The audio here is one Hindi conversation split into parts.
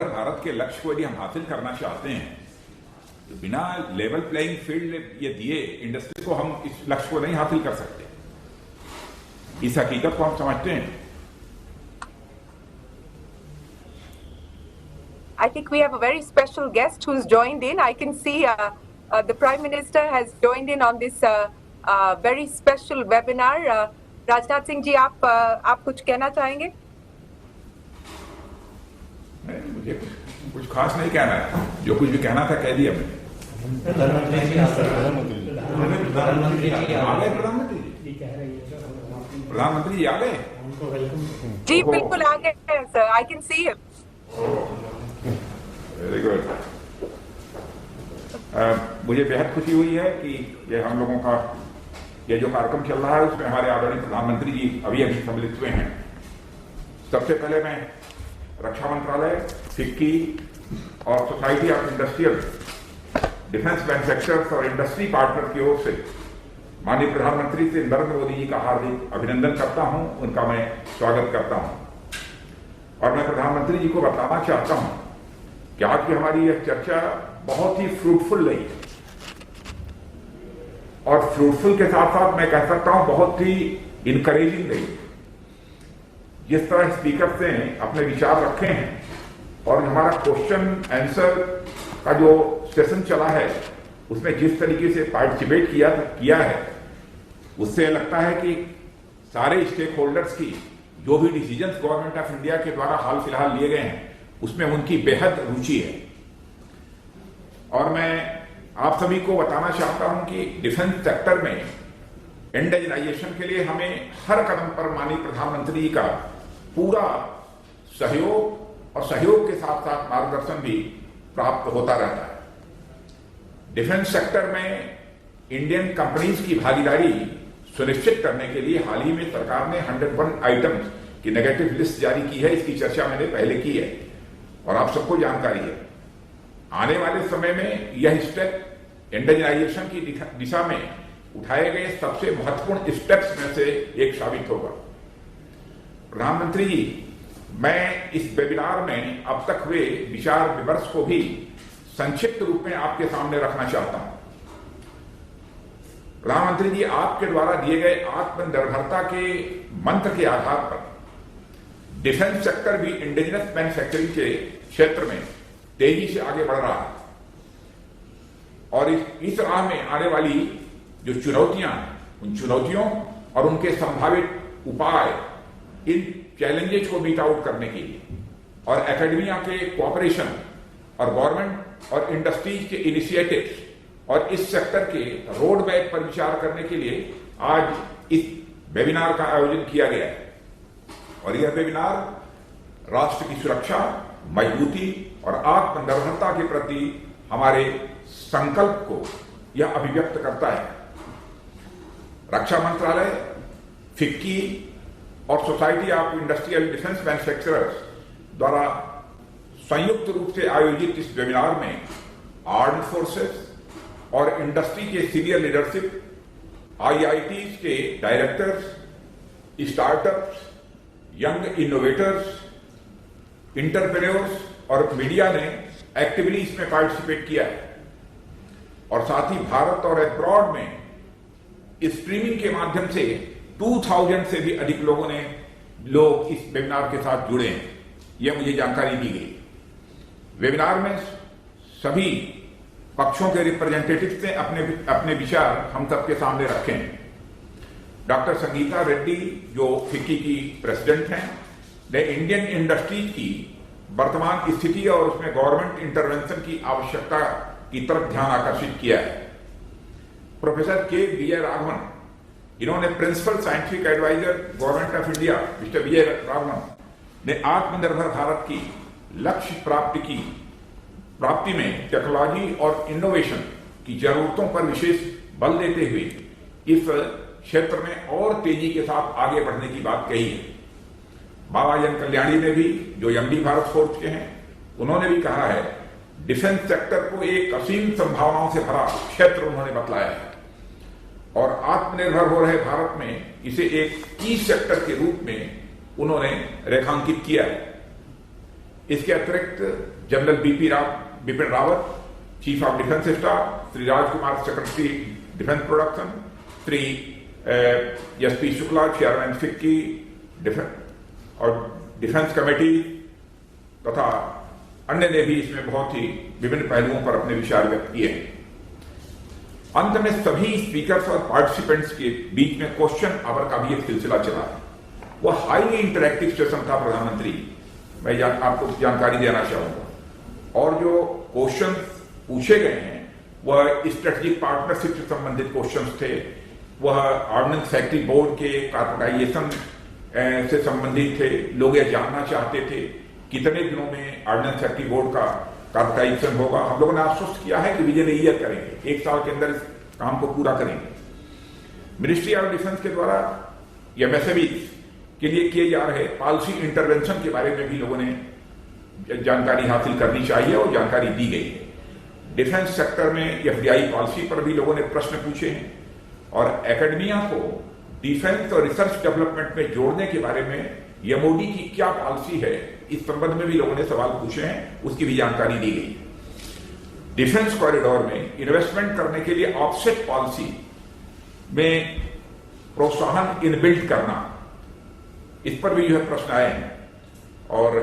भारत के लक्ष्य को यदि हम हासिल करना चाहते हैं तो बिना लेवल प्लेइंग फील्ड ये दिए इंडस्ट्री को हम इस लक्ष्य को नहीं हासिल कर सकते। इस हकीकत को हम समझते हैं। I think we have a very special guest who's joined in. I can see the Prime Minister has joined in on this very special webinar. Rajnath Singh ji, आप कुछ कहना चाहेंगे? नहीं, मुझे कुछ खास नहीं कहना है। जो कुछ भी कहना था कह दिया मैंने। प्रधानमंत्री जी आ गए? जी बिल्कुल आ गए हैं sir. I can see him. Very good. मुझे बेहद खुशी हुई है कि ये हम लोगों का ये जो कार्यक्रम चल रहा है उसमें हमारे आदरणीय प्रधानमंत्री जी अभी सम्मिलित हुए हैं। सबसे पहले मैं रक्षा मंत्रालय, फिक्की और society of industrial defence manufacturers और इंडस्ट्री पार्टनर की ओर से माननीय प्रधानमंत्री श्री नरेंद्र मोदी जी का हार्दिक अभिनंदन करता हूं, उनका मैं स्वागत करता हूं। और मैं प्रधानमंत्री जी को बताना चाहता हूं कि आज की हमारी यह चर्चा बहुत ही फ्रूटफुल रही है और फ्रूटफुल के साथ साथ मैं कह सकता हूं बहुत ही इनकरेजिंग रही है। जिस तरह स्पीकर ने अपने विचार रखे हैं और हमारा क्वेश्चन आंसर का जो सेशन चला है उसमें जिस तरीके से पार्टिसिपेट किया है उससे लगता है कि सारे स्टेक होल्डर्स की जो भी डिसीजंस गवर्नमेंट ऑफ इंडिया के द्वारा हाल फिलहाल लिए गए हैं उसमें उनकी बेहद रुचि है। और मैं आप सभी को बताना चाहता हूं कि डिफेंस सेक्टर में इंडिजिनाइजेशन के लिए हमें हर कदम पर माननीय प्रधानमंत्री जी का पूरा सहयोग और सहयोग के साथ साथ मार्गदर्शन भी प्राप्त होता रहता है। डिफेंस सेक्टर में इंडियन कंपनीज की भागीदारी सुनिश्चित करने के लिए हाल ही में सरकार ने 101 आइटम्स की नेगेटिव लिस्ट जारी की है। इसकी चर्चा मैंने पहले की है और आप सबको जानकारी है। आने वाले समय में यह स्टेप इंडिजिनाइजेशन की दिशा में उठाए गए सबसे महत्वपूर्ण स्टेप्स में से एक साबित होगा। प्रधानमंत्री जी, मैं इस वेबिनार में अब तक हुए विचार विमर्श को भी संक्षिप्त रूप में आपके सामने रखना चाहता हूं। प्रधानमंत्री जी, आपके द्वारा दिए गए आत्मनिर्भरता के मंत्र के आधार पर डिफेंस सेक्टर भी इंडिजिनस मैन्युफैक्चरिंग के क्षेत्र में तेजी से आगे बढ़ रहा है और इस राह में आने वाली जो चुनौतियां हैं उन चुनौतियों और उनके संभावित उपाय, इन चैलेंजेस को मीट आउट करने के लिए और एकेडमिया के कोऑपरेशन और गवर्नमेंट और इंडस्ट्रीज के इनिशिएटिव्स और इस सेक्टर के रोड मैप पर विचार करने के लिए आज इस वेबिनार का आयोजन किया गया है। और यह वेबिनार राष्ट्र की सुरक्षा, मजबूती और आत्मनिर्भरता के प्रति हमारे संकल्प को यह अभिव्यक्त करता है। रक्षा मंत्रालय, फिक्की और society of industrial defence manufacturers द्वारा संयुक्त रूप से आयोजित इस वेबिनार में आर्म्ड फोर्सेस और इंडस्ट्री के सीनियर लीडरशिप, आईआईटीज के directors, startups, young innovators, entrepreneurs और मीडिया ने एक्टिवली इसमें पार्टिसिपेट किया है। और साथ ही भारत और अब्रॉड में स्ट्रीमिंग के माध्यम से 2000 से भी अधिक लोग इस वेबिनार के साथ जुड़े हैं, यह मुझे जानकारी दी गई। वेबिनार में सभी पक्षों के रिप्रेजेंटेटिव्स ने अपने विचार हम सबके सामने रखे हैं। डॉक्टर संगीता रेड्डी जो फिक्की की प्रेसिडेंट हैं ने इंडियन इंडस्ट्रीज की वर्तमान स्थिति और उसमें गवर्नमेंट इंटरवेंशन की आवश्यकता की तरफ ध्यान आकर्षित किया है। प्रोफेसर के विजय राघवन, इन्होंने principal scientific adviser government of India mister Vijay Raghavan ने आत्मनिर्भर भारत की लक्ष्य प्राप्ति में टेक्नोलॉजी और इनोवेशन की जरूरतों पर विशेष बल देते हुए इस क्षेत्र में और तेजी के साथ आगे बढ़ने की बात कही है। बाबा जन कल्याणी ने भी, जो एमडी भारत फोर्स के हैं, उन्होंने भी कहा है डिफेंस सेक्टर को एक असीम संभावनाओं से भरा क्षेत्र उन्होंने बतलाया है। और आत्मनिर्भर हो रहे भारत में इसे एक की सेक्टर के रूप में उन्होंने रेखांकित किया है। इसके अतिरिक्त general Bipin Rawat, chief of defence staff, Shri Rajkumar, secretary defence production, Shri SP. Shukla, chairman FICCI और डिफेंस कमेटी तथा अन्य ने भी इसमें बहुत ही विभिन्न पहलुओं पर अपने विचार व्यक्त किए हैं। अंत में सभी स्पीकर्स और पार्टिसिपेंट्स के बीच में क्वेश्चन आवर का भी एक सिलसिला चला। वह हाईली इंटरैक्टिव सेशन था। प्रधानमंत्री, मैं आपको जानकारी देना चाहूंगा, और जो क्वेश्चन पूछे गए हैं वह स्ट्रेटेजिक पार्टनरशिप से संबंधित क्वेश्चन थे, वह ऑर्डिनेंस फैक्ट्री बोर्ड के कार्पोरेटाइजेशन से संबंधित थे। लोग यह जानना चाहते थे कितने दिनों में ऑर्डिनेंस फैक्ट्री बोर्ड का कार्पोरेटाइजेशन होगा। हम लोगों ने आश्वस्त किया है कि विजन ईयर करेंगे, 1 साल के अंदर इस काम को पूरा करेंगे। मिनिस्ट्री ऑफ डिफेंस के द्वारा एमएसएमई के लिए किए जा रहे पॉलिसी इंटरवेंशन के बारे में भी लोगों ने जानकारी हासिल करनी चाहिए और जानकारी दी गई है। डिफेंस सेक्टर में एफडीआई पॉलिसी पर भी लोगों ने प्रश्न पूछे हैं, और एकेडमिया को डिफेंस और रिसर्च डेवलपमेंट में जोड़ने के बारे में एमओडी की क्या पॉलिसी है, इस संबंध में भी लोगों ने सवाल पूछे हैं, उसकी भी जानकारी दी गई है। डिफेंस कॉरिडोर में इन्वेस्टमेंट करने के लिए ऑफसेट पॉलिसी में प्रोत्साहन इनबिल्ट करना, इस पर भी जो है प्रश्न आए हैं, और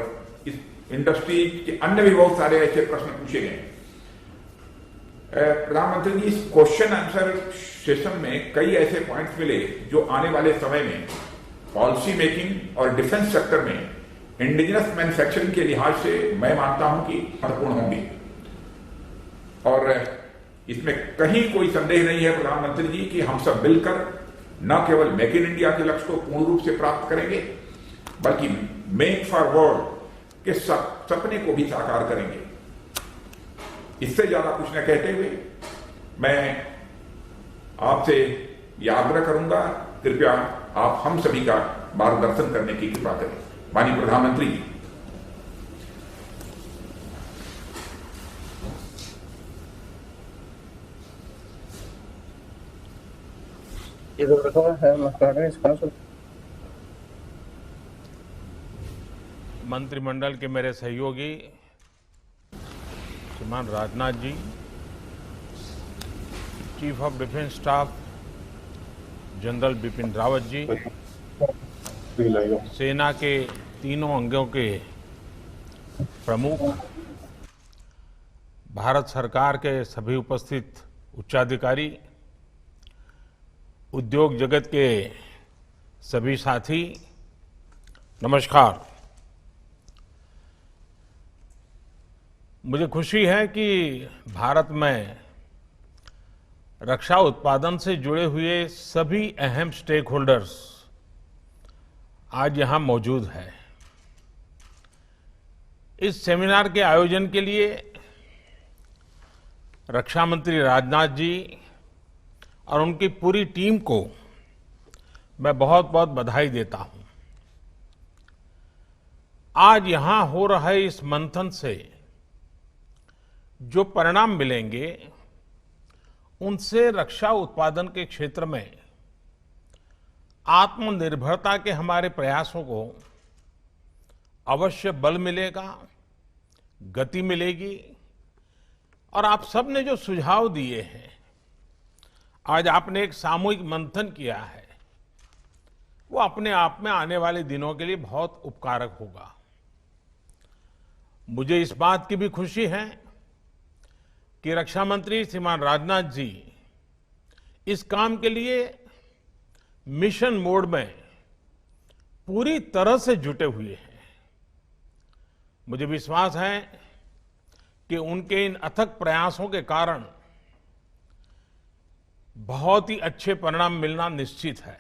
इस इंडस्ट्री के अन्य भी बहुत सारे ऐसे प्रश्न पूछे गए। प्रधानमंत्री जी, इस क्वेश्चन आंसर सेशन में कई ऐसे पॉइंट्स मिले जो आने वाले समय में पॉलिसी मेकिंग और डिफेंस सेक्टर में इंडिजिनस मैन्युफैक्चरिंग के लिहाज से मैं मानता हूं कि महत्वपूर्ण होंगी, और इसमें कहीं कोई संदेह नहीं है प्रधानमंत्री जी कि हम सब मिलकर न केवल मेक इन इंडिया के लक्ष्य को पूर्ण रूप से प्राप्त करेंगे, बल्कि मेक फॉर वर्ल्ड के सपने को भी साकार करेंगे। इससे ज्यादा कुछ न कहते हुए मैं आपसे यह आग्रह करूंगा, कृपया आप हम सभी का मार्गदर्शन करने की कृपा करें। माननीय प्रधानमंत्री जी, मंत्रिमंडल के मेरे सहयोगी श्रीमान Rajnath ji, chief of defence staff general Bipin Rawat ji, सेना के तीनों अंगों के प्रमुख, भारत सरकार के सभी उपस्थित उच्चाधिकारी, उद्योग जगत के सभी साथी, नमस्कार। मुझे खुशी है कि भारत में रक्षा उत्पादन से जुड़े हुए सभी अहम स्टेक होल्डर्स आज यहां मौजूद हैं। इस सेमिनार के आयोजन के लिए रक्षा मंत्री राजनाथ जी और उनकी पूरी टीम को मैं बहुत बहुत बधाई देता हूं। आज यहां हो रहे इस मंथन से जो परिणाम मिलेंगे, उनसे रक्षा उत्पादन के क्षेत्र में आत्मनिर्भरता के हमारे प्रयासों को अवश्य बल मिलेगा, गति मिलेगी। और आप सब ने जो सुझाव दिए हैं, आज आपने एक सामूहिक मंथन किया है, वो अपने आप में आने वाले दिनों के लिए बहुत उपकारक होगा। मुझे इस बात की भी खुशी है कि रक्षा मंत्री श्रीमान राजनाथ जी इस काम के लिए मिशन मोड में पूरी तरह से जुटे हुए हैं। मुझे विश्वास है कि उनके इन अथक प्रयासों के कारण बहुत ही अच्छे परिणाम मिलना निश्चित है।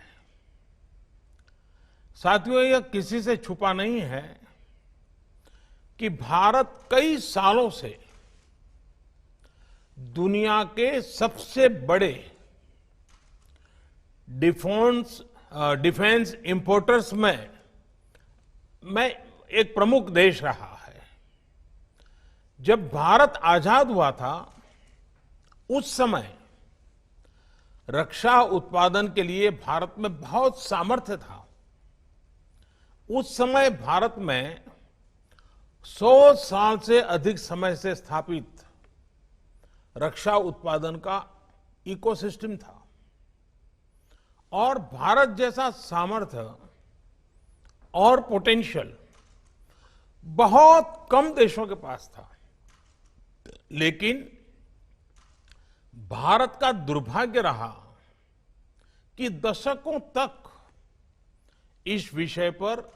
साथियों, यह किसी से छुपा नहीं है कि भारत कई सालों से दुनिया के सबसे बड़े डिफेंस इंपोर्टर्स में एक प्रमुख देश रहा है। जब भारत आजाद हुआ था, उस समय रक्षा उत्पादन के लिए भारत में बहुत सामर्थ्य था। उस समय भारत में 100 साल से अधिक समय से स्थापित रक्षा उत्पादन का इकोसिस्टम था और भारत जैसा सामर्थ्य और पोटेंशियल बहुत कम देशों के पास था। लेकिन भारत का दुर्भाग्य रहा कि दशकों तक इस विषय पर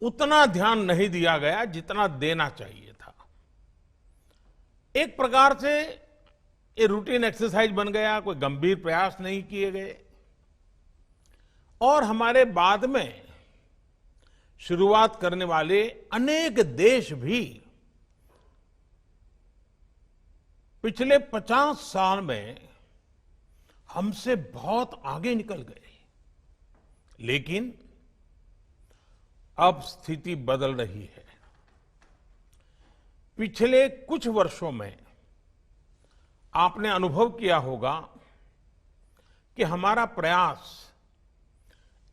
उतना ध्यान नहीं दिया गया जितना देना चाहिए था। एक प्रकार से ये रूटीन एक्सरसाइज बन गया, कोई गंभीर प्रयास नहीं किए गए और हमारे बाद में शुरुआत करने वाले अनेक देश भी पिछले 50 साल में हमसे बहुत आगे निकल गए। लेकिन अब स्थिति बदल रही है। पिछले कुछ वर्षों में आपने अनुभव किया होगा कि हमारा प्रयास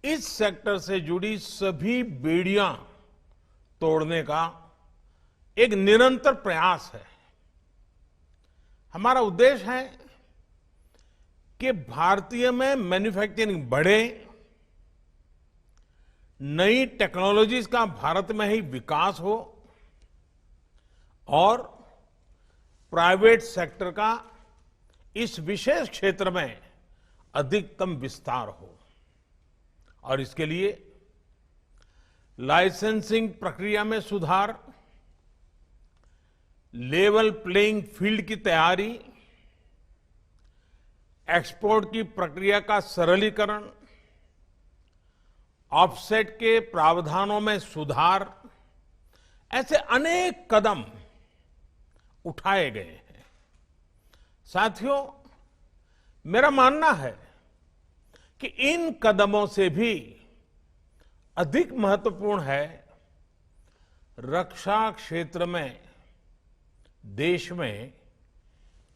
इस सेक्टर से जुड़ी सभी बेड़ियां तोड़ने का एक निरंतर प्रयास है। हमारा उद्देश्य है कि भारतीय में मैन्युफैक्चरिंग बढ़े, नई टेक्नोलॉजीज का भारत में ही विकास हो और प्राइवेट सेक्टर का इस विशेष क्षेत्र में अधिकतम विस्तार हो। और इसके लिए लाइसेंसिंग प्रक्रिया में सुधार, लेवल प्लेइंग फील्ड की तैयारी, एक्सपोर्ट की प्रक्रिया का सरलीकरण, ऑफसेट के प्रावधानों में सुधार, ऐसे अनेक कदम उठाए गए हैं। साथियों, मेरा मानना है कि इन कदमों से भी अधिक महत्वपूर्ण है रक्षा क्षेत्र में देश में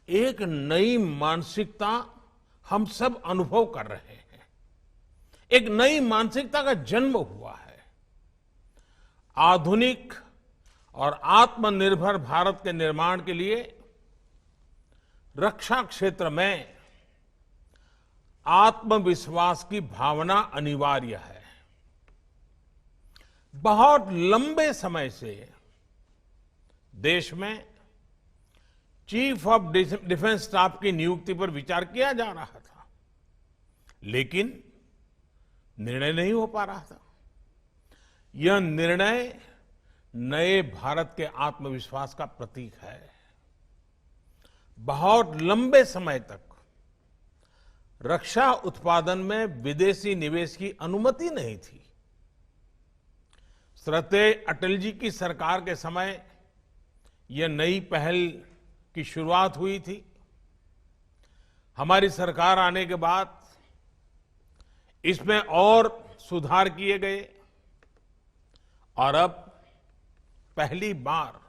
एक नई मानसिकता हम सब अनुभव कर रहे हैं। एक नई मानसिकता का जन्म हुआ है। आधुनिक और आत्मनिर्भर भारत के निर्माण के लिए रक्षा क्षेत्र में आत्मविश्वास की भावना अनिवार्य है। बहुत लंबे समय से देश में चीफ ऑफ डिफेंस स्टाफ की नियुक्ति पर विचार किया जा रहा था, लेकिन निर्णय नहीं हो पा रहा था। यह निर्णय नए भारत के आत्मविश्वास का प्रतीक है। बहुत लंबे समय तक रक्षा उत्पादन में विदेशी निवेश की अनुमति नहीं थी। श्रद्धेय अटल जी की सरकार के समय यह नई पहल की शुरुआत हुई थी। हमारी सरकार आने के बाद इसमें और सुधार किए गए और अब पहली बार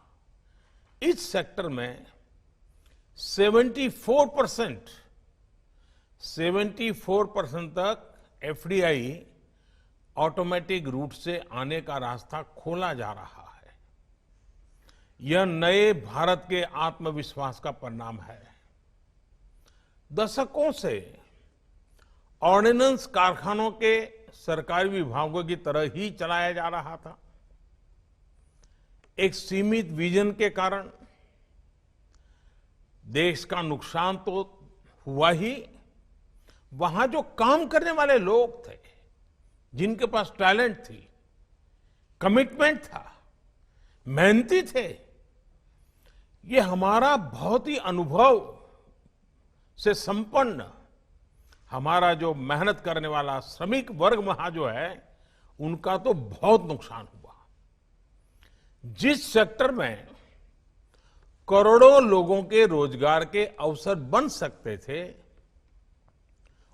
इस सेक्टर में 74% तक एफडीआई ऑटोमेटिक रूट से आने का रास्ता खोला जा रहा है। यह नए भारत के आत्मविश्वास का परिणाम है। दशकों से ऑर्डिनेंस कारखानों के सरकारी विभागों की तरह ही चलाया जा रहा था। एक सीमित विजन के कारण देश का नुकसान तो हुआ ही, वहां जो काम करने वाले लोग थे, जिनके पास टैलेंट थी, कमिटमेंट था, मेहनती थे, ये हमारा बहुत ही अनुभव से संपन्न हमारा जो मेहनत करने वाला श्रमिक वर्ग वहां जो है, उनका तो बहुत नुकसान हुआ। जिस सेक्टर में करोड़ों लोगों के रोजगार के अवसर बन सकते थे,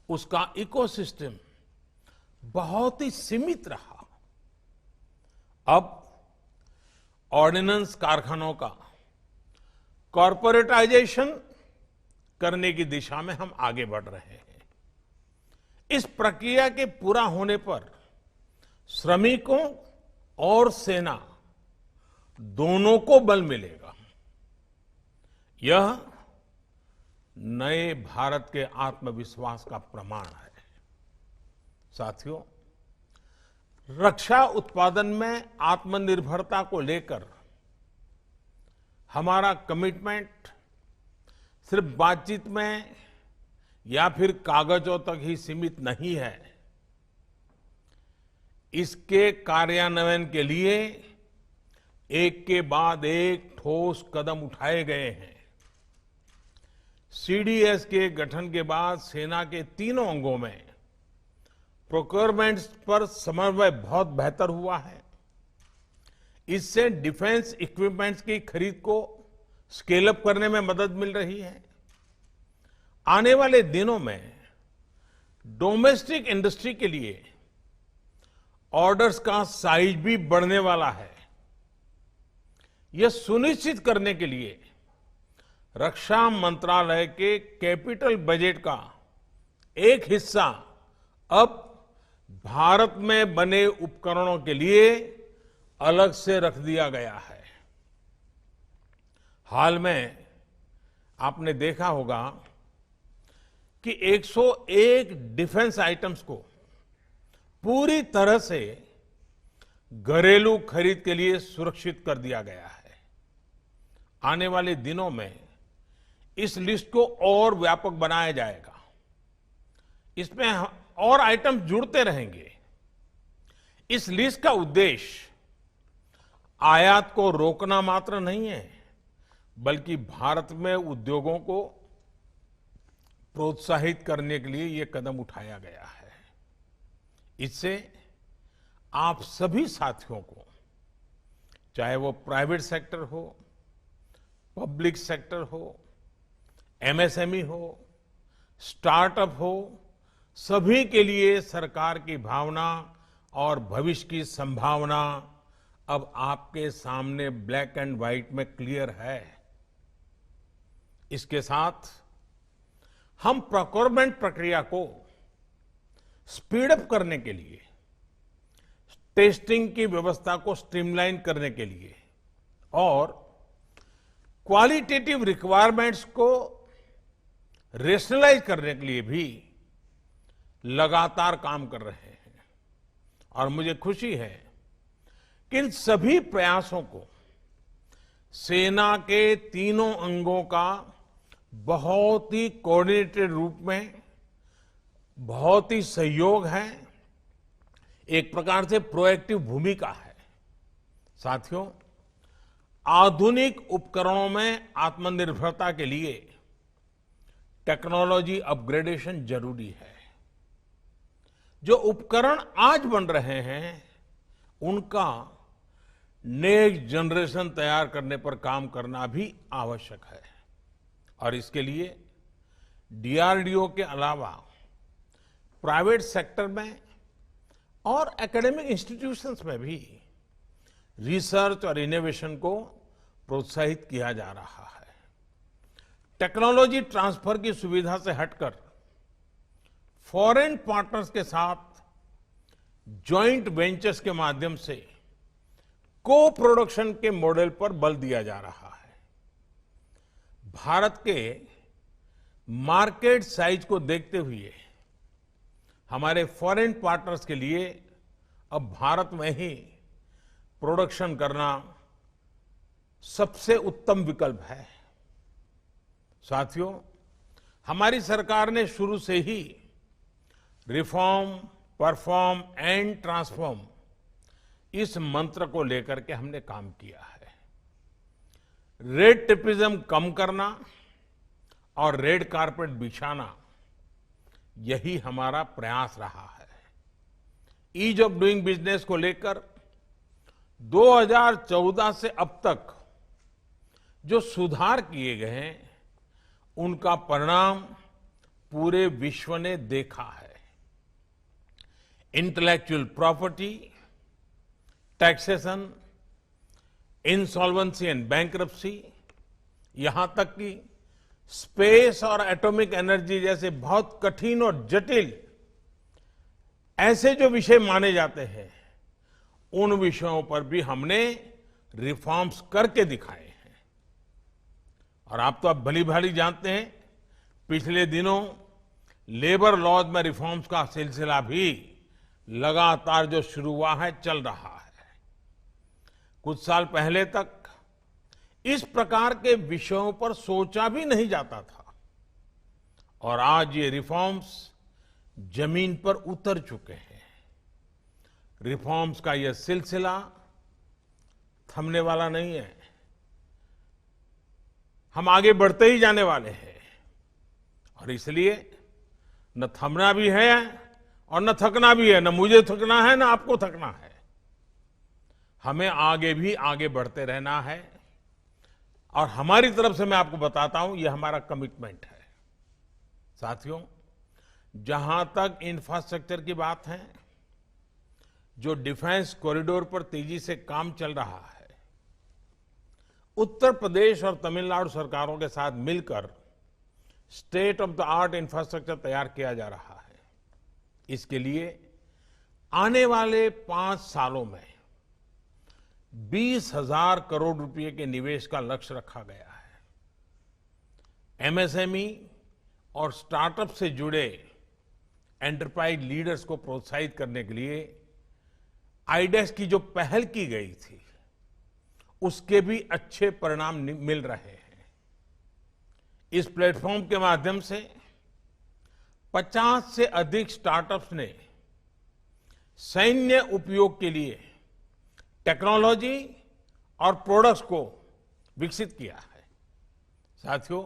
उसका इकोसिस्टम बहुत ही सीमित रहा। अब ऑर्डिनेंस कारखानों का कॉर्पोरेटाइजेशन करने की दिशा में हम आगे बढ़ रहे हैं। इस प्रक्रिया के पूरा होने पर श्रमिकों और सेना दोनों को बल मिलेगा। यह नए भारत के आत्मविश्वास का प्रमाण है। साथियों, रक्षा उत्पादन में आत्मनिर्भरता को लेकर हमारा कमिटमेंट सिर्फ बातचीत में या फिर कागजों तक ही सीमित नहीं है। इसके कार्यान्वयन के लिए एक के बाद एक ठोस कदम उठाए गए हैं। सीडीएस के गठन के बाद सेना के तीनों अंगों में प्रोक्योरमेंट पर समन्वय बहुत बेहतर हुआ है। इससे डिफेंस इक्विपमेंट्स की खरीद को स्केल अप करने में मदद मिल रही है। आने वाले दिनों में डोमेस्टिक इंडस्ट्री के लिए ऑर्डर्स का साइज भी बढ़ने वाला है। यह सुनिश्चित करने के लिए रक्षा मंत्रालय के कैपिटल बजट का एक हिस्सा अब भारत में बने उपकरणों के लिए अलग से रख दिया गया है। हाल में आपने देखा होगा कि 101 डिफेंस आइटम्स को पूरी तरह से घरेलू खरीद के लिए सुरक्षित कर दिया गया है। आने वाले दिनों में इस लिस्ट को और व्यापक बनाया जाएगा। इसमें और आइटम जुड़ते रहेंगे। इस लिस्ट का उद्देश्य आयात को रोकना मात्र नहीं है, बल्कि भारत में उद्योगों को प्रोत्साहित करने के लिए यह कदम उठाया गया है। इससे आप सभी साथियों को, चाहे वो प्राइवेट सेक्टर हो, पब्लिक सेक्टर हो, एमएसएमई हो, स्टार्टअप हो, सभी के लिए सरकार की भावना और भविष्य की संभावना अब आपके सामने ब्लैक एंड व्हाइट में क्लियर है। इसके साथ हम प्रोक्योरमेंट प्रक्रिया को स्पीड अप करने के लिए, टेस्टिंग की व्यवस्था को स्ट्रीमलाइन करने के लिए और क्वालिटेटिव रिक्वायरमेंट्स को रेशनलाइज करने के लिए भी लगातार काम कर रहे हैं। और मुझे खुशी है कि इन सभी प्रयासों को सेना के तीनों अंगों का बहुत ही कोऑर्डिनेटेड रूप में बहुत ही सहयोग है, एक प्रकार से प्रोएक्टिव भूमिका है। साथियों, आधुनिक उपकरणों में आत्मनिर्भरता के लिए टेक्नोलॉजी अपग्रेडेशन जरूरी है। जो उपकरण आज बन रहे हैं, उनका नेक्स्ट जनरेशन तैयार करने पर काम करना भी आवश्यक है। और इसके लिए डीआरडीओ के अलावा प्राइवेट सेक्टर में और एकेडमिक इंस्टीट्यूशंस में भी रिसर्च और इनोवेशन को प्रोत्साहित किया जा रहा है। टेक्नोलॉजी ट्रांसफर की सुविधा से हटकर फॉरेन पार्टनर्स के साथ जॉइंट वेंचर्स के माध्यम से को प्रोडक्शन के मॉडल पर बल दिया जा रहा है। भारत के मार्केट साइज को देखते हुए हमारे फॉरेन पार्टनर्स के लिए अब भारत में ही प्रोडक्शन करना सबसे उत्तम विकल्प है। साथियों, हमारी सरकार ने शुरू से ही रिफॉर्म, परफॉर्म एंड ट्रांसफॉर्म इस मंत्र को लेकर के हमने काम किया है। रेड टेपिज्म कम करना और रेड कारपेट बिछाना, यही हमारा प्रयास रहा है। ईज ऑफ डूइंग बिजनेस को लेकर 2014 से अब तक जो सुधार किए गए हैं, उनका परिणाम पूरे विश्व ने देखा है। Intellectual property, taxation, insolvency and bankruptcy, यहां तक कि स्पेस और एटॉमिक एनर्जी जैसे बहुत कठिन और जटिल ऐसे जो विषय माने जाते हैं, उन विषयों पर भी हमने रिफॉर्म्स करके दिखाए हैं। और आप तो अब भली भांति जानते हैं, पिछले दिनों लेबर लॉज में रिफॉर्म्स का सिलसिला भी लगातार जो शुरू हुआ है, चल रहा है। कुछ साल पहले तक इस प्रकार के विषयों पर सोचा भी नहीं जाता था, और आज ये रिफॉर्म्स जमीन पर उतर चुके हैं। रिफॉर्म्स का यह सिलसिला थमने वाला नहीं है। हम आगे बढ़ते ही जाने वाले हैं, और इसलिए न थमना भी है और न थकना भी है। न मुझे थकना है, न आपको थकना है। हमें आगे भी आगे बढ़ते रहना है, और हमारी तरफ से मैं आपको बताता हूं, यह हमारा कमिटमेंट है। साथियों, जहां तक इंफ्रास्ट्रक्चर की बात है, जो डिफेंस कॉरिडोर पर तेजी से काम चल रहा है, उत्तर प्रदेश और तमिलनाडु सरकारों के साथ मिलकर state of the art infrastructure तैयार किया जा रहा है। इसके लिए आने वाले 5 सालों में 20,000 करोड़ रुपए के निवेश का लक्ष्य रखा गया है। एमएसएमई और स्टार्टअप से जुड़े एंटरप्राइज लीडर्स को प्रोत्साहित करने के लिए आईडेक्स की जो पहल की गई थी, उसके भी अच्छे परिणाम मिल रहे हैं। इस प्लेटफॉर्म के माध्यम से 50 से अधिक स्टार्टअप्स ने सैन्य उपयोग के लिए टेक्नोलॉजी और प्रोडक्ट्स को विकसित किया है। साथियों,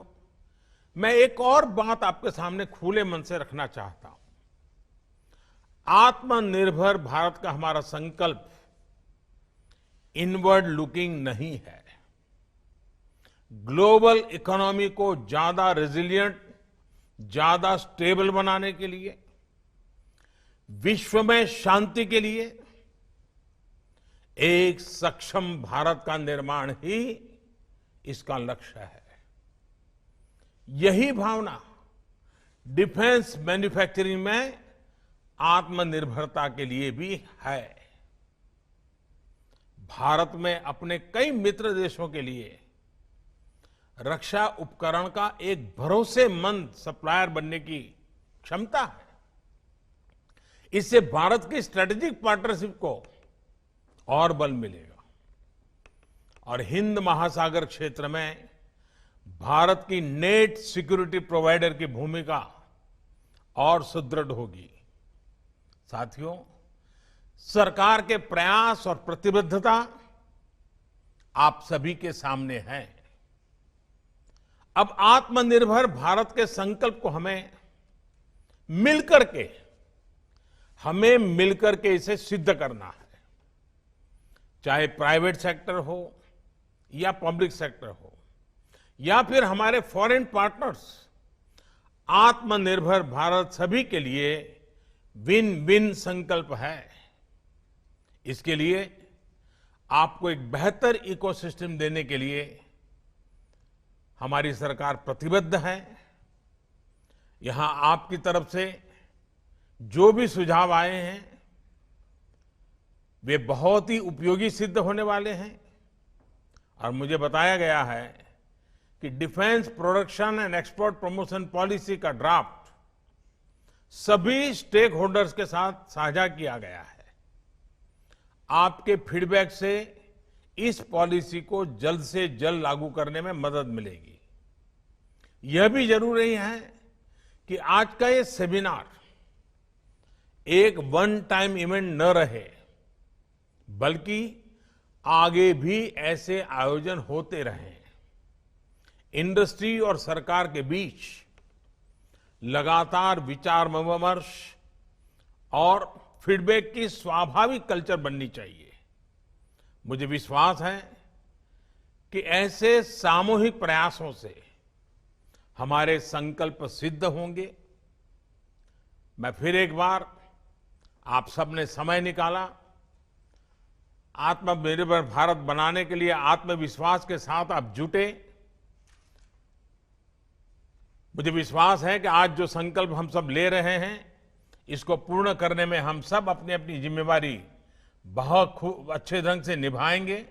मैं एक और बात आपके सामने खुले मन से रखना चाहता हूं। आत्मनिर्भर भारत का हमारा संकल्प इनवर्ड लुकिंग नहीं है। ग्लोबल इकोनॉमी को ज्यादा रेजिलिएंट, ज्यादा स्टेबल बनाने के लिए, विश्व में शांति के लिए एक सक्षम भारत का निर्माण ही इसका लक्ष्य है। यही भावना डिफेंस मैन्युफैक्चरिंग में आत्मनिर्भरता के लिए भी है। भारत में अपने कई मित्र देशों के लिए रक्षा उपकरण का एक भरोसेमंद सप्लायर बनने की क्षमता है। इससे भारत की स्ट्रेटेजिक पार्टनरशिप को और बल मिलेगा, और हिंद महासागर क्षेत्र में भारत की नेट सिक्योरिटी प्रोवाइडर की भूमिका और सुदृढ़ होगी। साथियों, सरकार के प्रयास और प्रतिबद्धता आप सभी के सामने है। अब आत्मनिर्भर भारत के संकल्प को हमें मिलकर के इसे सिद्ध करना है। चाहे प्राइवेट सेक्टर हो या पब्लिक सेक्टर हो, या फिर हमारे फॉरेन पार्टनर्स, आत्मनिर्भर भारत सभी के लिए विन विन संकल्प है। इसके लिए आपको एक बेहतर इकोसिस्टम देने के लिए हमारी सरकार प्रतिबद्ध है। यहां आपकी तरफ से जो भी सुझाव आए हैं, वे बहुत ही उपयोगी सिद्ध होने वाले हैं। और मुझे बताया गया है कि defence production and export promotion policy का ड्राफ्ट सभी स्टेक होल्डर्स के साथ साझा किया गया है। आपके फीडबैक से इस पॉलिसी को जल्द से जल्द लागू करने में मदद मिलेगी। यह भी जरूरी है कि आज का ये सेमिनार एक वन टाइम इवेंट न रहे, बल्कि आगे भी ऐसे आयोजन होते रहें। इंडस्ट्री और सरकार के बीच लगातार विचार विमर्श और फीडबैक की स्वाभाविक कल्चर बननी चाहिए। मुझे विश्वास है कि ऐसे सामूहिक प्रयासों से हमारे संकल्प सिद्ध होंगे। मैं फिर एक बार आप सबने समय निकाला, आत्मनिर्भर भारत बनाने के लिए आत्मविश्वास के साथ आप जुटे, मुझे विश्वास है कि आज जो संकल्प हम सब ले रहे हैं, इसको पूर्ण करने में हम सब अपनी अपनी जिम्मेवारी बहुत अच्छे ढंग से निभाएंगे।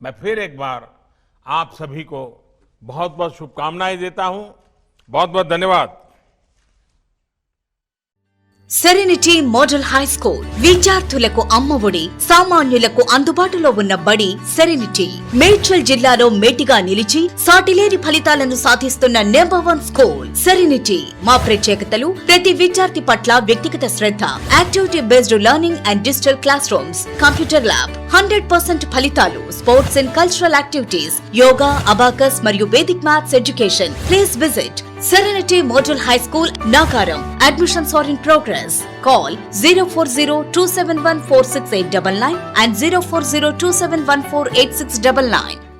मैं फिर एक बार आप सभी को बहुत बहुत शुभकामनाएं देता हूं। बहुत बहुत धन्यवाद। సెరెనిటీ మోడల్ హై స్కూల్ విద్యార్థులకు అమ్మఒడి, సామాన్యులకు అందుబాటులో ఉన్న బడి సెరెనిటీ. మేడ్చల్ జిల్లాలో మేటిగా నిలిచి సాటిలేని ఫలితాలను సాధిస్తున్న #1 స్కూల్ సెరెనిటీ. మా ప్రత్యేకతలు ప్రతి విద్యార్థి పట్ల వ్యక్తిగత శ్రద్ధ, activity based learning and digital classrooms, computer lab, 100% ఫలితాలు, sports and cultural activities, yoga, abacus మరియు Vedic maths education. Please visit Serenity Model High School, Nagaram. Admissions are in progress. Call 040-271-46899 and 040-271-48699.